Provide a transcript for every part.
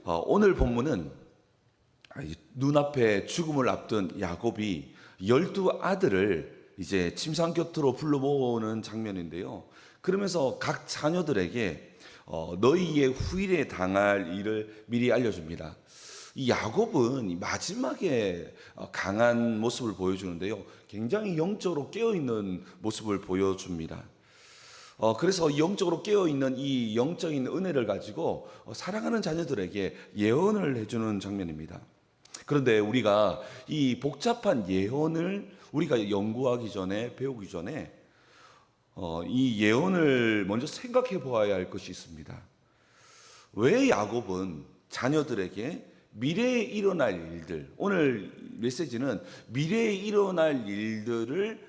오늘 본문은 눈앞에 죽음을 앞둔 야곱이 12아들을 이제 침상 곁으로 불러 모으는 장면인데요. 그러면서 각 자녀들에게 너희의 후일에 당할 일을 미리 알려줍니다. 이 야곱은 마지막에 강한 모습을 보여주는데요. 굉장히 영적으로 깨어있는 모습을 보여줍니다. 그래서 영적으로 깨어있는 이 영적인 은혜를 가지고 사랑하는 자녀들에게 예언을 해주는 장면입니다. 그런데 우리가 이 복잡한 예언을 우리가 연구하기 전에, 배우기 전에 이 예언을 먼저 생각해 보아야 할 것이 있습니다. 왜 야곱은 자녀들에게 미래에 일어날 일들, 오늘 메시지는 미래에 일어날 일들을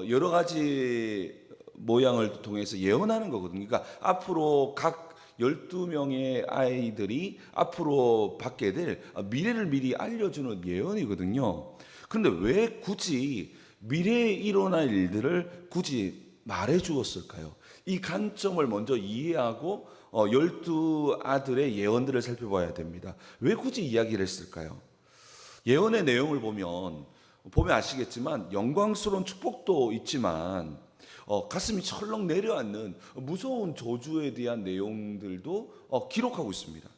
여러 가지 모양을 통해서 예언하는 거거든요. 그러니까 앞으로 각 12명의 아이들이 앞으로 받게 될 미래를 미리 알려주는 예언이거든요. 그런데 왜 굳이 미래에 일어날 일들을 굳이 말해 주었을까요? 이 관점을 먼저 이해하고 12아들의 예언들을 살펴봐야 됩니다. 왜 굳이 이야기를 했을까요? 예언의 내용을 보면 아시겠지만 영광스러운 축복도 있지만 가슴이 철렁 내려앉는 무서운 저주에 대한 내용들도 기록하고 있습니다.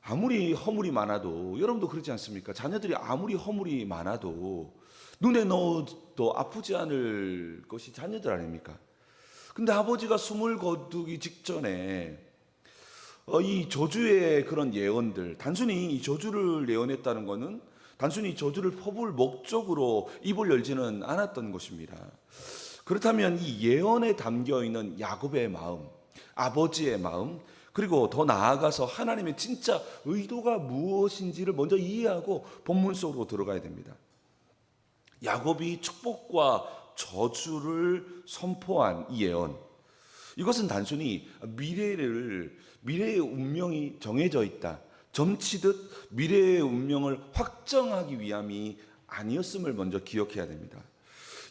아무리 허물이 많아도, 여러분도 그렇지 않습니까? 자녀들이 아무리 허물이 많아도 눈에 넣어도 아프지 않을 것이 자녀들 아닙니까? 근데 아버지가 숨을 거두기 직전에 이 저주의 그런 예언들, 단순히 이 저주를 예언했다는 것은 단순히 저주를 퍼부을 목적으로 입을 열지는 않았던 것입니다. 그렇다면 이 예언에 담겨 있는 야곱의 마음, 아버지의 마음, 그리고 더 나아가서 하나님의 진짜 의도가 무엇인지를 먼저 이해하고 본문 속으로 들어가야 됩니다. 야곱이 축복과 저주를 선포한 이 예언, 이것은 단순히 미래의 운명이 정해져 있다, 점치듯 미래의 운명을 확정하기 위함이 아니었음을 먼저 기억해야 됩니다.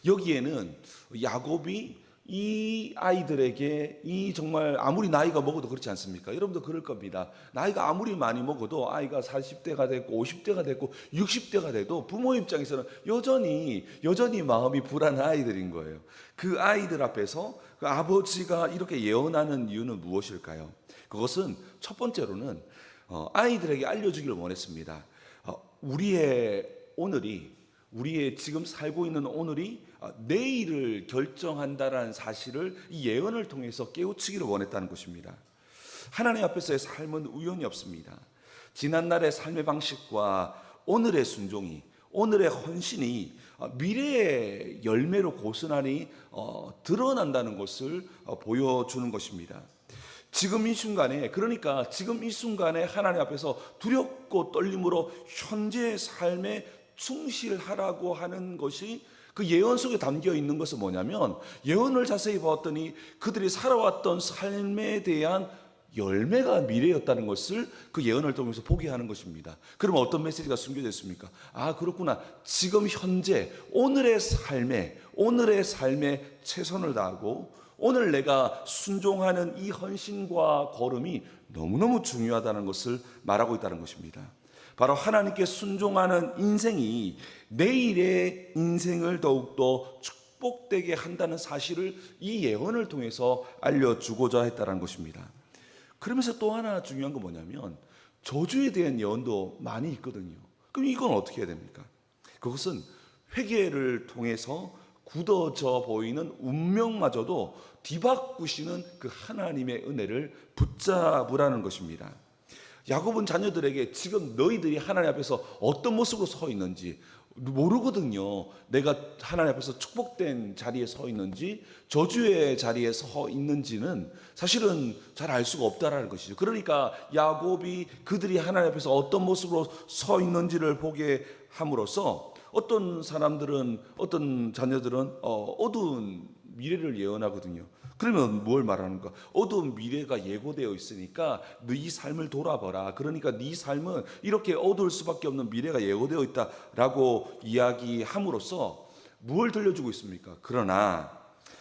여기에는 야곱이 이 아이들에게 이 정말 아무리 나이가 먹어도 그렇지 않습니까? 여러분도 그럴 겁니다. 나이가 아무리 많이 먹어도 아이가 40대가 됐고 50대가 됐고 60대가 돼도 부모 입장에서는 여전히 마음이 불안한 아이들인 거예요. 그 아이들 앞에서 그 아버지가 이렇게 예언하는 이유는 무엇일까요? 그것은 첫 번째로는 아이들에게 알려주기를 원했습니다. 우리의 지금 살고 있는 오늘이 내일을 결정한다라는 사실을 이 예언을 통해서 깨우치기를 원했다는 것입니다. 하나님 앞에서의 삶은 우연이 없습니다. 지난날의 삶의 방식과 오늘의 순종이, 오늘의 헌신이 미래의 열매로 고스란히 드러난다는 것을 보여주는 것입니다. 지금 이 순간에 하나님 앞에서 두렵고 떨림으로 현재의 삶에 충실하라고 하는 것이 그 예언 속에 담겨 있는 것은 뭐냐면, 예언을 자세히 보았더니 그들이 살아왔던 삶에 대한 열매가 미래였다는 것을 그 예언을 통해서 보게 하는 것입니다. 그러면 어떤 메시지가 숨겨져 있습니까? 아, 그렇구나. 지금 현재 오늘의 삶에 최선을 다하고 오늘 내가 순종하는 이 헌신과 걸음이 너무너무 중요하다는 것을 말하고 있다는 것입니다. 바로 하나님께 순종하는 인생이 내일의 인생을 더욱더 축복되게 한다는 사실을 이 예언을 통해서 알려주고자 했다는 것입니다. 그러면서 또 하나 중요한 건 뭐냐면, 저주에 대한 예언도 많이 있거든요. 그럼 이건 어떻게 해야 됩니까? 그것은 회개를 통해서 굳어져 보이는 운명마저도 뒤바꾸시는 그 하나님의 은혜를 붙잡으라는 것입니다. 야곱은 자녀들에게 지금 너희들이 하나님 앞에서 어떤 모습으로 서 있는지 모르거든요. 내가 하나님 앞에서 축복된 자리에 서 있는지 저주의 자리에 서 있는지는 사실은 잘 알 수가 없다라는 것이죠. 그러니까 야곱이 그들이 하나님 앞에서 어떤 모습으로 서 있는지를 보게 함으로써 어떤 자녀들은 어두운 미래를 예언하거든요. 그러면 뭘 말하는가? 어두운 미래가 예고되어 있으니까 네 삶을 돌아봐라. 그러니까 네 삶은 이렇게 어두울 수밖에 없는 미래가 예고되어 있다라고 이야기함으로써 무엇을 들려주고 있습니까? 그러나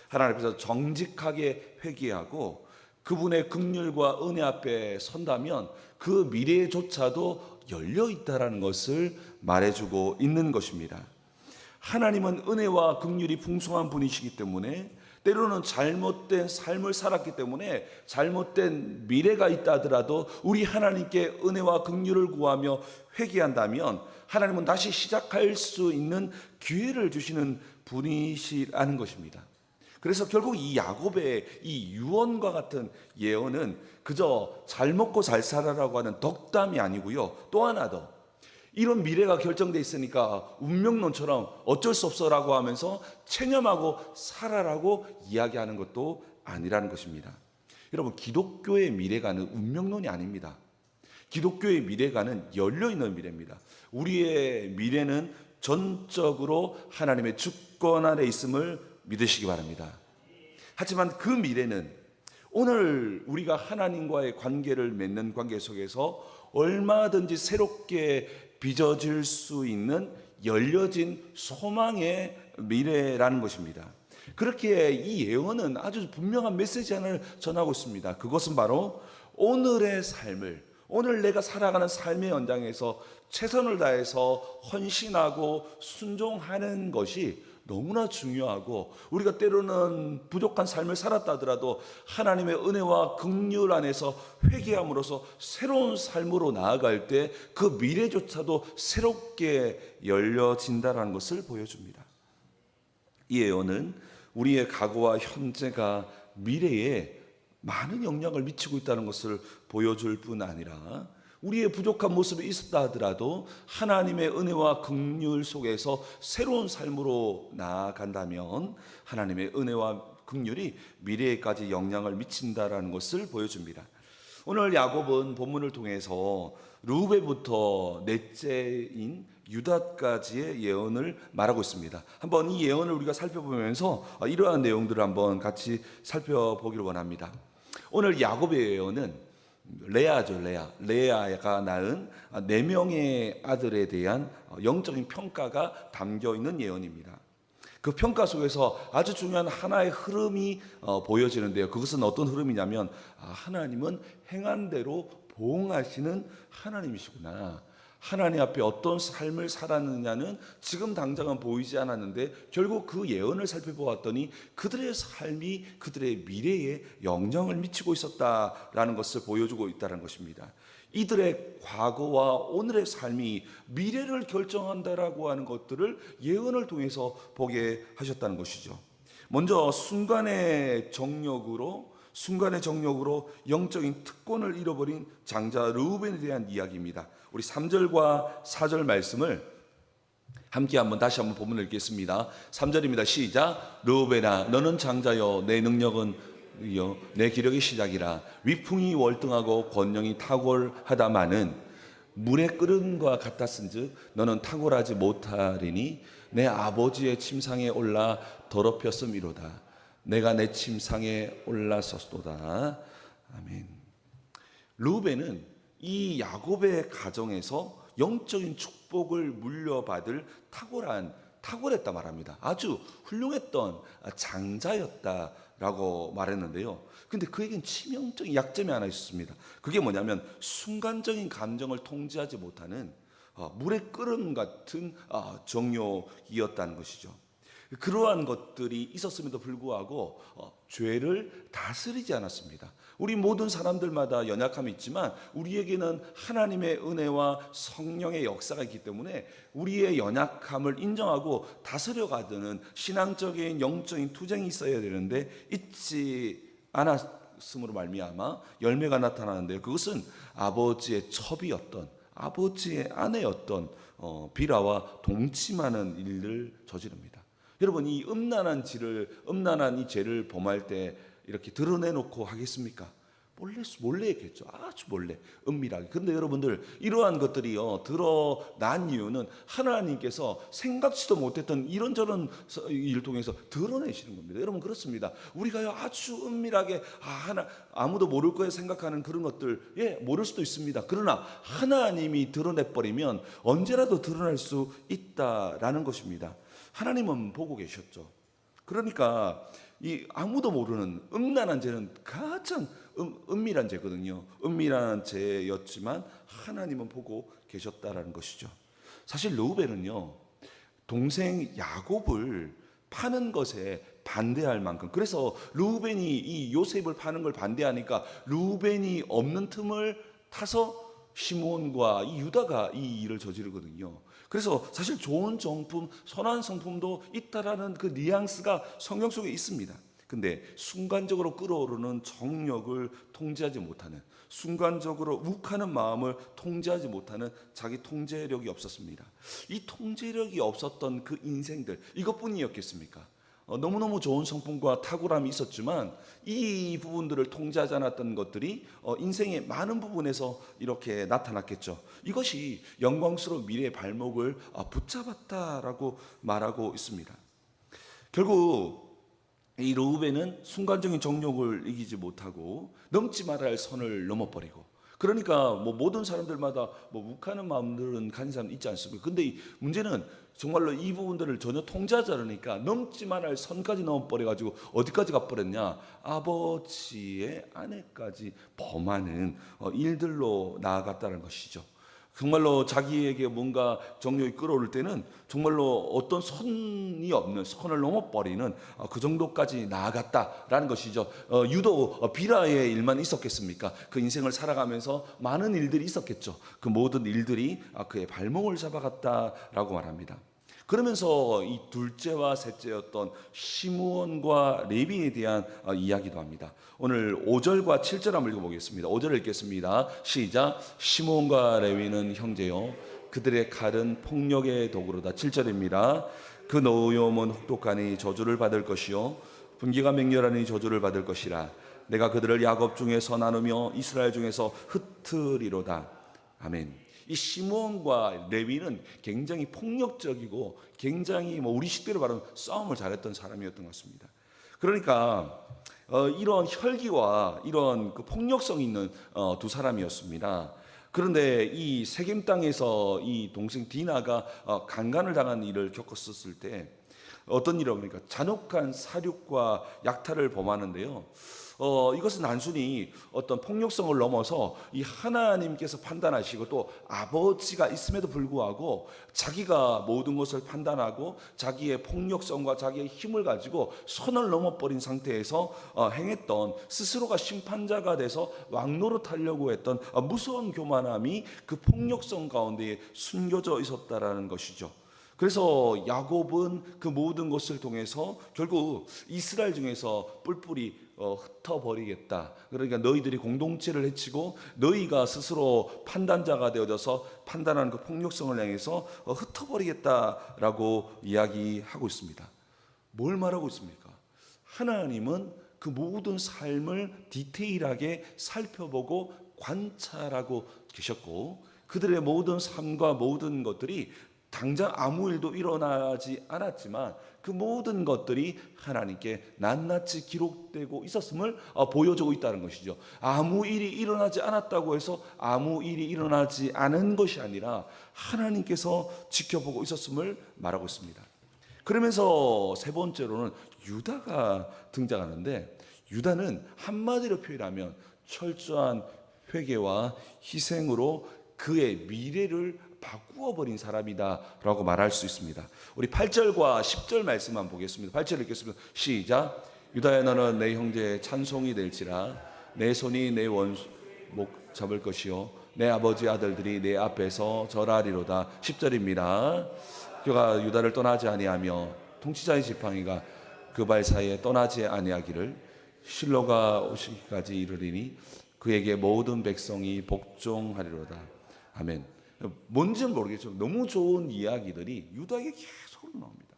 하나님 앞에서 정직하게 회개하고 그분의 긍휼과 은혜 앞에 선다면 그 미래조차도 열려 있다라는 것을 말해주고 있는 것입니다. 하나님은 은혜와 긍휼이 풍성한 분이시기 때문에 때로는 잘못된 삶을 살았기 때문에 잘못된 미래가 있다 하더라도 우리 하나님께 은혜와 긍휼을 구하며 회개한다면 하나님은 다시 시작할 수 있는 기회를 주시는 분이시라는 것입니다. 그래서 결국 이 야곱의 이 유언과 같은 예언은 그저 잘 먹고 잘 살아라고 하는 덕담이 아니고요. 또 하나 더, 이런 미래가 결정돼 있으니까 운명론처럼 어쩔 수 없어라고 하면서 체념하고 살아라고 이야기하는 것도 아니라는 것입니다. 여러분, 기독교의 미래가는 운명론이 아닙니다. 기독교의 미래가는 열려있는 미래입니다. 우리의 미래는 전적으로 하나님의 주권 아래 있음을 믿으시기 바랍니다. 하지만 그 미래는 오늘 우리가 하나님과의 관계를 맺는 관계 속에서 얼마든지 새롭게 빚어질 수 있는 열려진 소망의 미래라는 것입니다. 그렇게 이 예언은 아주 분명한 메시지 하나를 전하고 있습니다. 그것은 바로 오늘의 삶을, 오늘 내가 살아가는 삶의 연장에서 최선을 다해서 헌신하고 순종하는 것이 너무나 중요하고, 우리가 때로는 부족한 삶을 살았다 하더라도 하나님의 은혜와 긍휼 안에서 회개함으로써 새로운 삶으로 나아갈 때 그 미래조차도 새롭게 열려진다는 것을 보여줍니다. 이 예언은 우리의 과거와 현재가 미래에 많은 영향을 미치고 있다는 것을 보여줄 뿐 아니라 우리의 부족한 모습이 있었다 하더라도 하나님의 은혜와 긍휼 속에서 새로운 삶으로 나아간다면 하나님의 은혜와 긍휼이 미래에까지 영향을 미친다라는 것을 보여줍니다. 오늘 야곱은 본문을 통해서 르우벤부터 넷째인 유다까지의 예언을 말하고 있습니다. 한번 이 예언을 우리가 살펴보면서 이러한 내용들을 한번 같이 살펴보기를 원합니다. 오늘 야곱의 예언은 레아죠. 레아가 낳은 4명의 아들에 대한 영적인 평가가 담겨 있는 예언입니다. 그 평가 속에서 아주 중요한 하나의 흐름이 보여지는데요. 그것은 어떤 흐름이냐면 하나님은 행한 대로 보응하시는 하나님이시구나. 하나님 앞에 어떤 삶을 살았느냐는 지금 당장은 보이지 않았는데 결국 그 예언을 살펴보았더니 그들의 삶이 그들의 미래에 영향을 미치고 있었다라는 것을 보여주고 있다는 것입니다. 이들의 과거와 오늘의 삶이 미래를 결정한다라고 하는 것들을 예언을 통해서 보게 하셨다는 것이죠. 먼저 순간의 정욕으로 영적인 특권을 잃어버린 장자 르우벤에 대한 이야기입니다. 우리 3절과 4절 말씀을 함께 다시 한번 본문을 읽겠습니다. 3절입니다. 시작. 르우벤아, 너는 장자여, 내 능력은 내 기력의 시작이라. 위풍이 월등하고 권능이 탁월하다마는 물의 끓음과 같았은즉 너는 탁월하지 못하리니 내 아버지의 침상에 올라 더럽혔음이로다. 내가 내 침상에 올라섰도다. 아멘. 르우벤은 이 야곱의 가정에서 영적인 축복을 물려받을 탁월했다 말합니다. 아주 훌륭했던 장자였다라고 말했는데요. 근데 그에겐 치명적인 약점이 하나 있었습니다. 그게 뭐냐면 순간적인 감정을 통제하지 못하는 물의 끓음 같은 정욕이었다는 것이죠. 그러한 것들이 있었음에도 불구하고 죄를 다스리지 않았습니다. 우리 모든 사람들마다 연약함이 있지만 우리에게는 하나님의 은혜와 성령의 역사가 있기 때문에 우리의 연약함을 인정하고 다스려가는 신앙적인 영적인 투쟁이 있어야 되는데 있지 않았음으로 말미암아 열매가 나타나는데요. 그것은 아버지의 첩이었던, 아버지의 아내였던 비라와 동침하는 일을 저지릅니다. 여러분, 이 음란한 이 죄를 범할 때 이렇게 드러내놓고 하겠습니까? 몰래 했겠죠. 아주 몰래, 은밀하게. 그런데 여러분들, 이러한 것들이 드러난 이유는 하나님께서 생각지도 못했던 이런저런 일을 통해서 드러내시는 겁니다. 여러분, 그렇습니다. 우리가 아주 은밀하게 아무도 모를 거에 생각하는 그런 것들, 모를 수도 있습니다. 그러나 하나님이 드러내버리면 언제라도 드러날 수 있다라는 것입니다. 하나님은 보고 계셨죠. 그러니까 이 아무도 모르는 음란한 죄는 가장 은밀한 죄거든요. 은밀한 죄였지만 하나님은 보고 계셨다라는 것이죠. 사실 르우벤은요, 동생 야곱을 파는 것에 반대할 만큼, 그래서 르우벤이 이 요셉을 파는 걸 반대하니까 르우벤이 없는 틈을 타서 시므온과 이 유다가 이 일을 저지르거든요. 그래서 사실 좋은 정품, 선한 성품도 있다라는 그 뉘앙스가 성경 속에 있습니다. 근데 순간적으로 끓어오르는 정욕을 통제하지 못하는, 순간적으로 욱하는 마음을 통제하지 못하는 자기 통제력이 없었습니다. 이 통제력이 없었던 그 인생들, 이것뿐이었겠습니까? 너무너무 좋은 성품과 탁월함이 있었지만 이 부분들을 통제하지 않았던 것들이 인생의 많은 부분에서 이렇게 나타났겠죠. 이것이 영광스러운 미래의 발목을 붙잡았다라고 말하고 있습니다. 결국 이 르우벤은 순간적인 정욕을 이기지 못하고 넘지 말아야 할 선을 넘어버리고, 그러니까 뭐 모든 사람들마다 뭐 욱하는 마음들은 가진 사람 있지 않습니까? 근데 이 문제는 정말로 이 부분들을 전혀 통제하지 않으니까 넘지 말아야 할 선까지 넘어버려가지고 어디까지 가버렸냐? 아버지의 아내까지 범하는 일들로 나아갔다는 것이죠. 정말로 자기에게 뭔가 정욕이 끌어오를 때는 정말로 어떤 선이 없는 선을 넘어버리는 그 정도까지 나아갔다라는 것이죠. 유도 비라의 일만 있었겠습니까? 그 인생을 살아가면서 많은 일들이 있었겠죠. 그 모든 일들이 그의 발목을 잡아갔다라고 말합니다. 그러면서 이 둘째와 셋째였던 시므온과 레위에 대한 이야기도 합니다. 오늘 5절과 7절 한번 읽어보겠습니다. 5절을 읽겠습니다. 시작. 시므온과 레위는 형제요, 그들의 칼은 폭력의 도구로다. 7절입니다. 그 노여움은 혹독하니 저주를 받을 것이요, 분기가 맹렬하니 저주를 받을 것이라. 내가 그들을 야곱 중에서 나누며 이스라엘 중에서 흩으리로다. 아멘. 이 시므온과 레위는 굉장히 폭력적이고 굉장히 우리 식대로 말하면 싸움을 잘했던 사람이었던 것 같습니다. 그러니까 이런 혈기와 이런 그 폭력성 있는 두 사람이었습니다. 그런데 이 세겜 땅에서 이 동생 디나가 강간을 당한 일을 겪었을 때 어떤 일이라고 하니까 잔혹한 사륙과 약탈을 범하는데요. 이것은 단순히 어떤 폭력성을 넘어서 이 하나님께서 판단하시고 또 아버지가 있음에도 불구하고 자기가 모든 것을 판단하고 자기의 폭력성과 자기의 힘을 가지고 선을 넘어버린 상태에서 행했던, 스스로가 심판자가 돼서 왕노릇하려고 했던 무서운 교만함이 그 폭력성 가운데 숨겨져 있었다라는 것이죠. 그래서 야곱은 그 모든 것을 통해서 결국 이스라엘 중에서 뿔뿔이 흩어버리겠다. 그러니까 너희들이 공동체를 해치고 너희가 스스로 판단자가 되어져서 판단하는 그 폭력성을 향해서 흩어버리겠다라고 이야기하고 있습니다. 뭘 말하고 있습니까? 하나님은 그 모든 삶을 디테일하게 살펴보고 관찰하고 계셨고, 그들의 모든 삶과 모든 것들이 당장 아무 일도 일어나지 않았지만 그 모든 것들이 하나님께 낱낱이 기록되고 있었음을 보여주고 있다는 것이죠. 아무 일이 일어나지 않았다고 해서 아무 일이 일어나지 않은 것이 아니라 하나님께서 지켜보고 있었음을 말하고 있습니다. 그러면서 세 번째로는 유다가 등장하는데, 유다는 한마디로 표현하면 철저한 회개와 희생으로 그의 미래를 바꾸어 버린 사람이다라고 말할 수 있습니다. 우리 8절과 10절 말씀만 보겠습니다. 8절 읽겠습니다. 시작. 유다야, 너는 내 형제의 찬송이 될지라. 내 손이 내 원목 잡을 것이요, 내 아버지 아들들이 내 앞에서 절하리로다. 10절입니다. 그가 유다를 떠나지 아니하며 통치자의 지팡이가 그 발 사이에 떠나지 아니하기를 실로가 오시기까지 이르리니 그에게 모든 백성이 복종하리로다. 아멘. 뭔지는 모르겠지만 너무 좋은 이야기들이 유다에게 계속 나옵니다.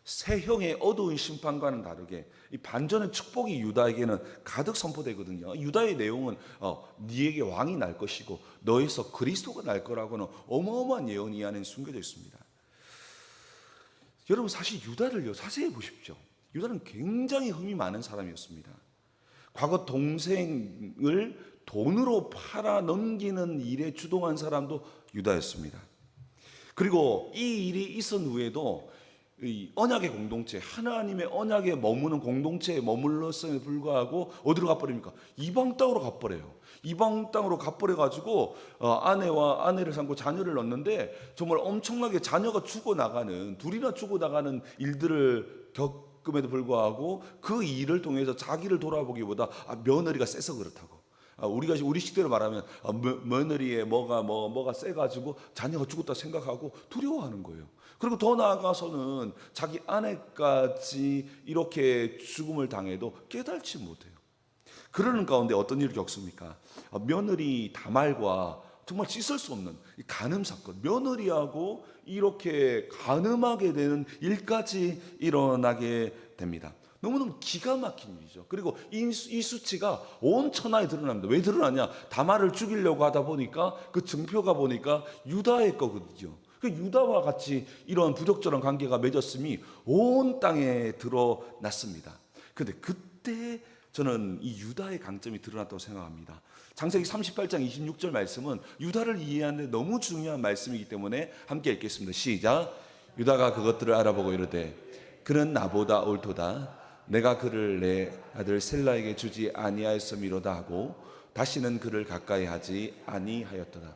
세형의 어두운 심판과는 다르게 이 반전의 축복이 유다에게는 가득 선포되거든요. 유다의 내용은 네에게 왕이 날 것이고 너에서 그리스도가 날 거라고는 어마어마한 예언이 이 안에 숨겨져 있습니다. 여러분, 사실 유다를요 자세히 보십시오. 유다는 굉장히 흠이 많은 사람이었습니다. 과거 동생을 돈으로 팔아 넘기는 일에 주동한 사람도 유다였습니다. 그리고 이 일이 있은 후에도 이 언약의 공동체, 하나님의 언약에 머무는 공동체에 머물렀음에 불구하고 어디로 가버립니까? 이방 땅으로 가버려요. 이방 땅으로 가버려 가지고 아내와 아내를 삼고 자녀를 낳는데 정말 엄청나게 자녀가 죽어나가는, 둘이나 죽어나가는 일들을 겪음에도 불구하고 그 일을 통해서 자기를 돌아보기보다 며느리가 세서 그렇다고, 우리 시대로 말하면 며느리의 뭐가 세가지고 자녀가 죽었다 생각하고 두려워하는 거예요. 그리고 더 나아가서는 자기 아내까지 이렇게 죽음을 당해도 깨달지 못해요. 그러는 가운데 어떤 일을 겪습니까? 며느리 다말과 정말 씻을 수 없는 간음 사건, 며느리하고 이렇게 간음하게 되는 일까지 일어나게 됩니다. 너무너무 기가 막힌 일이죠. 그리고 이 수치가 온 천하에 드러납니다. 왜 드러나냐? 다말을 죽이려고 하다 보니까 그 증표가 보니까 유다의 거거든요. 그 유다와 같이 이런 부적절한 관계가 맺었음이 온 땅에 드러났습니다. 그런데 그때 저는 이 유다의 강점이 드러났다고 생각합니다. 창세기 38장 26절 말씀은 유다를 이해하는 데 너무 중요한 말씀이기 때문에 함께 읽겠습니다. 시작. 유다가 그것들을 알아보고 이르되 그는 나보다 옳도다. 내가 그를 내 아들 셀라에게 주지 아니하였음이로다 하고 다시는 그를 가까이 하지 아니하였더라.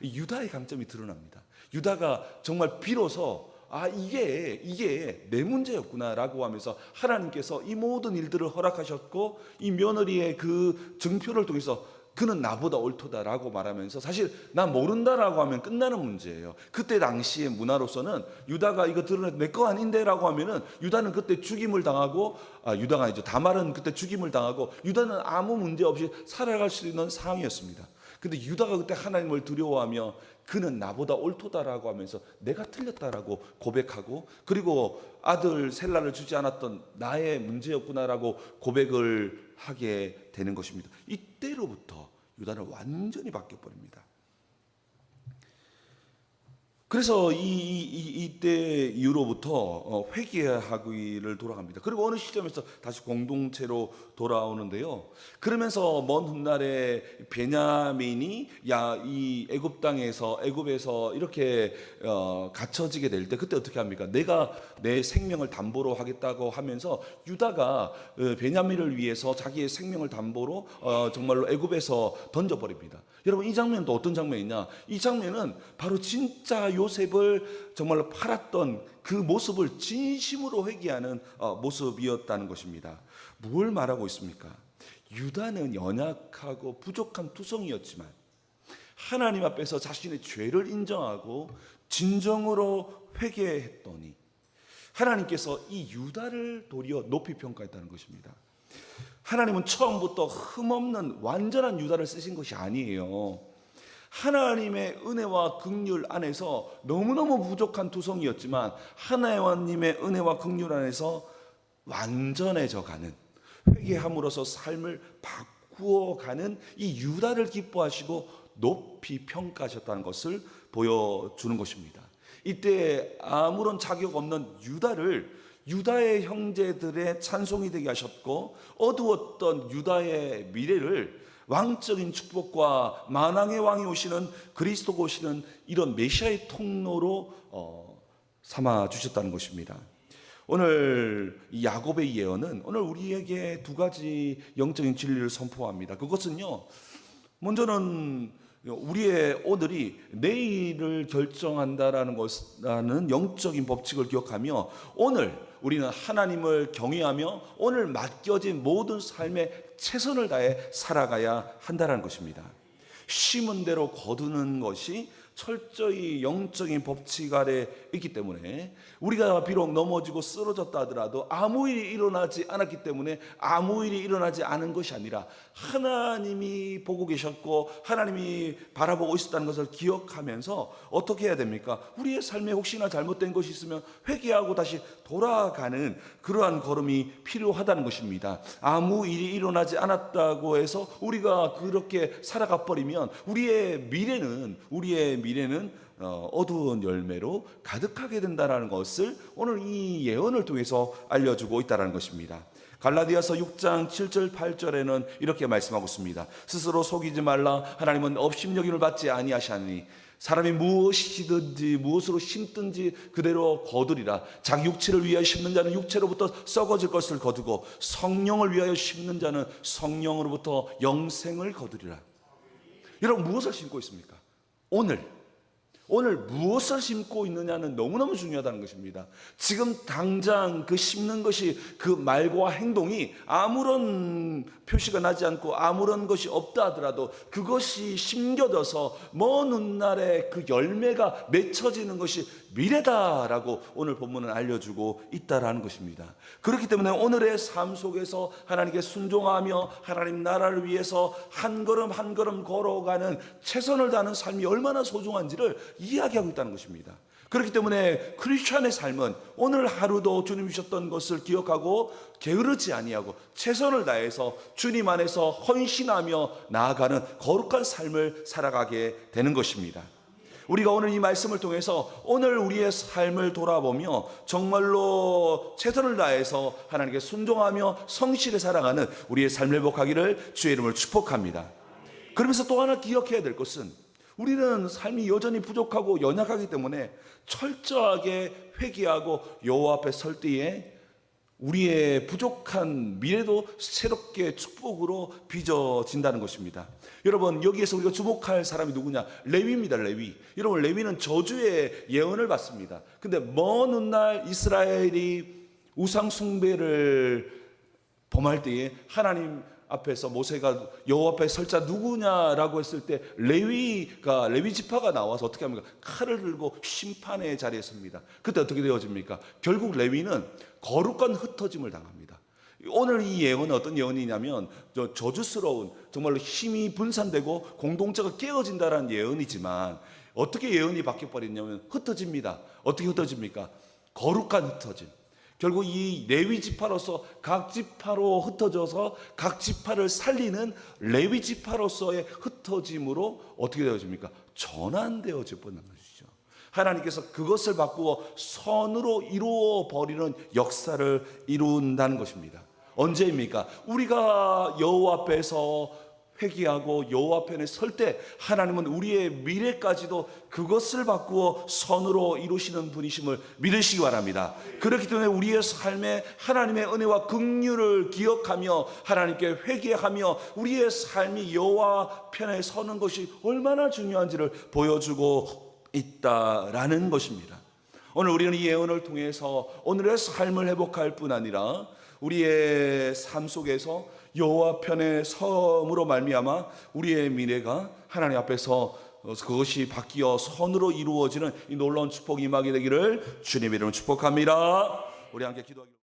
유다의 강점이 드러납니다. 유다가 정말 비로소 이게 내 문제였구나라고 하면서 하나님께서 이 모든 일들을 허락하셨고 이 며느리의 그 증표를 통해서 그는 나보다 옳도다라고 말하면서 사실 난 모른다라고 하면 끝나는 문제예요. 그때 당시의 문화로서는 유다가 이거 드러내 내 거 아닌데라고 하면은 유다는 그때 죽임을 당하고 유다가 아니죠. 다말은 그때 죽임을 당하고 유다는 아무 문제 없이 살아갈 수 있는 상황이었습니다. 근데 유다가 그때 하나님을 두려워하며 그는 나보다 옳도다라고 하면서 내가 틀렸다라고 고백하고 그리고 아들 셀라를 주지 않았던 나의 문제였구나라고 고백을 하게 되는 것입니다. 이때로부터 유다는 완전히 바뀌어버립니다. 그래서 이때 이후로부터 회개하기를 돌아갑니다. 그리고 어느 시점에서 다시 공동체로 돌아오는데요. 그러면서 먼 훗날에 베냐민이 이 애굽 땅에서 애굽에서 이렇게 갇혀지게 될 때 그때 어떻게 합니까? 내가 내 생명을 담보로 하겠다고 하면서 유다가 베냐민을 위해서 자기의 생명을 담보로 정말로 애굽에서 던져버립니다. 여러분 이 장면은 또 어떤 장면이냐? 이 장면은 바로 진짜 요셉을 정말로 팔았던 그 모습을 진심으로 회개하는 모습이었다는 것입니다. 뭘 말하고 있습니까? 유다는 연약하고 부족한 투성이었지만 하나님 앞에서 자신의 죄를 인정하고 진정으로 회개했더니 하나님께서 이 유다를 도리어 높이 평가했다는 것입니다. 하나님은 처음부터 흠없는 완전한 유다를 쓰신 것이 아니에요. 하나님의 은혜와 긍휼 안에서 너무너무 부족한 투성이었지만 하나님의 은혜와 긍휼 안에서 완전해져 가는, 회개함으로써 삶을 바꾸어가는 이 유다를 기뻐하시고 높이 평가하셨다는 것을 보여주는 것입니다. 이때 아무런 자격 없는 유다의 형제들의 찬송이 되게 하셨고 어두웠던 유다의 미래를 왕적인 축복과 만왕의 왕이 오시는 그리스도가 오시는 이런 메시아의 통로로 삼아 주셨다는 것입니다. 오늘 이 야곱의 예언은 오늘 우리에게 두 가지 영적인 진리를 선포합니다. 그것은요, 먼저는 우리의 오늘이 내일을 결정한다라는 영적인 법칙을 기억하며 오늘 우리는 하나님을 경외하며 오늘 맡겨진 모든 삶에 최선을 다해 살아가야 한다는 것입니다. 심은 대로 거두는 것이 철저히 영적인 법칙 아래 있기 때문에 우리가 비록 넘어지고 쓰러졌다 하더라도 아무 일이 일어나지 않았기 때문에 아무 일이 일어나지 않은 것이 아니라 하나님이 보고 계셨고 하나님이 바라보고 있었다는 것을 기억하면서 어떻게 해야 됩니까? 우리의 삶에 혹시나 잘못된 것이 있으면 회개하고 다시 돌아가는 그러한 걸음이 필요하다는 것입니다. 아무 일이 일어나지 않았다고 해서 우리가 그렇게 살아가 버리면 우리의 미래는 어두운 열매로 가득하게 된다는 것을 오늘 이 예언을 통해서 알려주고 있다는 것입니다. 갈라디아서 6장 7절 8절에는 이렇게 말씀하고 있습니다. 스스로 속이지 말라. 하나님은 업신여김을 받지 아니하시나니 사람이 무엇이든지 무엇으로 심든지 그대로 거두리라. 자기 육체를 위하여 심는 자는 육체로부터 썩어질 것을 거두고 성령을 위하여 심는 자는 성령으로부터 영생을 거두리라. 여러분, 무엇을 심고 있습니까? 오늘 무엇을 심고 있느냐는 너무너무 중요하다는 것입니다. 지금 당장 그 심는 것이, 그 말과 행동이 아무런 표시가 나지 않고 아무런 것이 없다 하더라도 그것이 심겨져서 먼 훗날에 그 열매가 맺혀지는 것이 미래다라고 오늘 본문은 알려주고 있다라는 것입니다. 그렇기 때문에 오늘의 삶 속에서 하나님께 순종하며 하나님 나라를 위해서 한 걸음 한 걸음 걸어가는, 최선을 다하는 삶이 얼마나 소중한지를 이야기하고 있다는 것입니다. 그렇기 때문에 크리스천의 삶은 오늘 하루도 주님 주셨던 것을 기억하고 게으르지 아니하고 최선을 다해서 주님 안에서 헌신하며 나아가는 거룩한 삶을 살아가게 되는 것입니다. 우리가 오늘 이 말씀을 통해서 오늘 우리의 삶을 돌아보며 정말로 최선을 다해서 하나님께 순종하며 성실히 살아가는 우리의 삶을 회복하기를 주의 이름으로 축복합니다. 그러면서 또 하나 기억해야 될 것은, 우리는 삶이 여전히 부족하고 연약하기 때문에 철저하게 회개하고 여호와 앞에 설 때에 우리의 부족한 미래도 새롭게 축복으로 빚어진다는 것입니다. 여러분, 여기에서 우리가 주목할 사람이 누구냐? 레위입니다. 레위. 여러분, 레위는 저주의 예언을 받습니다. 근데 먼 훗날 이스라엘이 우상 숭배를 범할 때에 하나님 앞에서 모세가 여호와 앞에 설 자 누구냐라고 했을 때 레위 지파가 나와서 어떻게 합니까? 칼을 들고 심판의 자리에 섭니다. 그때 어떻게 되어집니까? 결국 레위는 거룩한 흩어짐을 당합니다. 오늘 이 예언은 어떤 예언이냐면 저주스러운, 정말로 힘이 분산되고 공동체가 깨어진다라는 예언이지만, 어떻게 예언이 바뀌어버렸냐면 흩어집니다. 어떻게 흩어집니까? 거룩한 흩어짐. 결국 이 레위 지파로서 각 지파로 흩어져서 각 지파를 살리는 레위 지파로서의 흩어짐으로 어떻게 되어집니까? 전환되어져 버리는 것이죠. 하나님께서 그것을 바꾸어 선으로 이루어 버리는 역사를 이룬다는 것입니다. 언제입니까? 우리가 여호와 앞에서 회개하고 여호와 편에 설 때 하나님은 우리의 미래까지도 그것을 바꾸어 선으로 이루시는 분이심을 믿으시기 바랍니다. 그렇기 때문에 우리의 삶에 하나님의 은혜와 긍휼을 기억하며 하나님께 회개하며 우리의 삶이 여호와 편에 서는 것이 얼마나 중요한지를 보여주고 있다라는 것입니다. 오늘 우리는 이 예언을 통해서 오늘의 삶을 회복할 뿐 아니라 우리의 삶 속에서 여호와 편에 섬으로 말미암아 우리의 미래가 하나님 앞에서 그것이 바뀌어 선으로 이루어지는 이 놀라운 축복이 임하게 되기를 주님의 이름으로 축복합니다. 우리 함께 기도하기로